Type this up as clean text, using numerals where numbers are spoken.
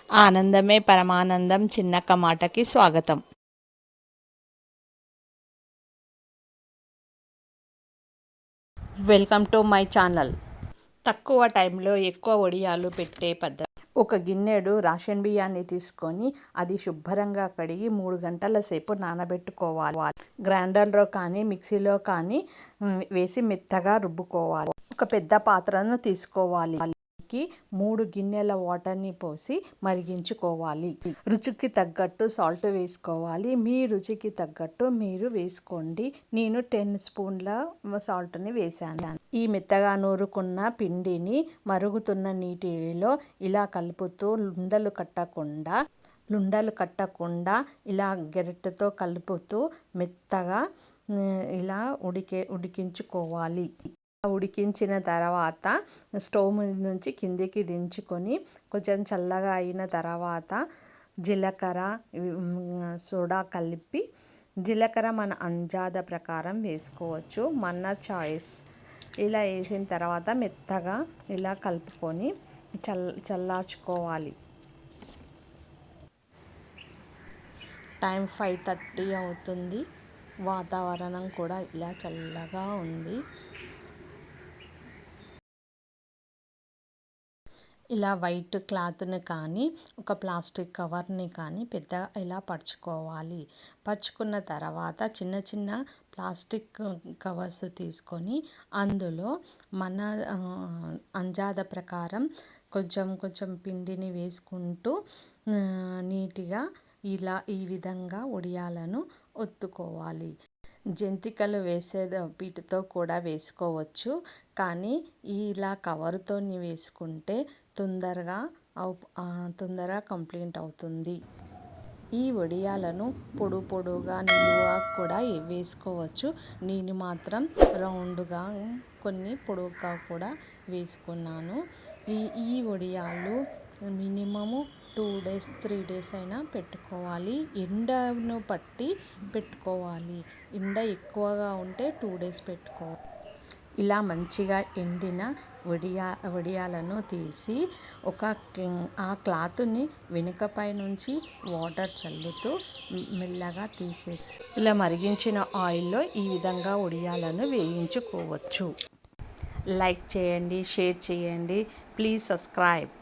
ఆనందమే పరమానందం చిన్నక్క మాటకి స్వాగతం. Welcome to my channel. తక్కువ టైంలో ఎక్కువ వడియాలు పెట్టే పద్ధతి. ఒక గిన్నెడు రేషన్ బియ్యాన్ని తీసుకొని అది శుభ్రంగా కడిగి 3 గంటల సేపు నానబెట్టుకోవాలి. గ్రైండర్లో కానీ మిక్సీలో కానీ వేసి మెత్తగా రుబ్బుకోవాలి. ఒక పెద్ద పాత్రను తీసుకోవాలి. 3 గిన్నెల వాటర్ని పోసి మరిగించుకోవాలి. రుచికి తగ్గట్టు సాల్ట్ వేసుకోవాలి. మీ రుచికి తగ్గట్టు మీరు వేసుకోండి. నేను 10 స్పూన్ల సాల్ట్ని వేసాను. ఈ మెత్తగా నూరుకున్న పిండిని మరుగుతున్న నీటిలో ఇలా కలుపుతూ లుండలు కట్టకుండా ఇలా గరిటెతో కలుపుతూ మెత్తగా ఇలా ఉడికించుకోవాలి. ఉడికించిన తర్వాత స్టవ్ మీద నుంచి కిందికి దించుకొని కొంచెం చల్లగా అయిన తర్వాత జీలకర్ర సోడా కలిపి, జీలకర్ర మన అందాజ ప్రకారం వేసుకోవచ్చు, మన చాయిస్. ఇలా వేసిన తర్వాత మెత్తగా ఇలా కలుపుకొని చల్లార్చుకోవాలి. టైం 5:30 అవుతుంది. వాతావరణం కూడా ఇలా చల్లగా ఉంది. ఇలా వైట్ క్లాత్ని కానీ ఒక ప్లాస్టిక్ కవర్ని కానీ పెద్దగా ఇలా పరుచుకోవాలి. పరుచుకున్న తర్వాత చిన్న చిన్న ప్లాస్టిక్ కవర్స్ తీసుకొని అందులో మన అందాజ ప్రకారం కొంచెం కొంచెం పిండిని వేసుకుంటూ నీట్గా ఈ విధంగా వడియాలను ఒత్తుకోవాలి. జంతికలు వేసే పీటుతో కూడా వేసుకోవచ్చు, కానీ ఇలా కవర్తో వేసుకుంటే తొందరగా కంప్లీట్ అవుతుంది. ఈ వడియాలను పొడుగా నిలువుగా కూడా వేసుకోవచ్చు. నేను మాత్రం రౌండ్గా కొన్ని పొడుగ్గా కూడా వేసుకున్నాను. ఈ వడియాలు మినిమము 2 days 3 days అయినా పెట్టుకోవాలి. ఎండను పట్టి పెట్టుకోవాలి. ఎండ ఎక్కువగా ఉంటే 2 days పెట్టుకోవాలి. ఇలా మంచిగా ఎండిన వడియాలను తీసి ఆ క్లాత్ని వెనుకపై నుంచి వాటర్ చల్లుతూ మెల్లగా తీసేసి ఇలా మరిగించిన ఆయిల్లో ఈ విధంగా వడియాలను వేయించుకోవచ్చు. లైక్ చేయండి, షేర్ చేయండి, ప్లీజ్ సబ్స్క్రైబ్.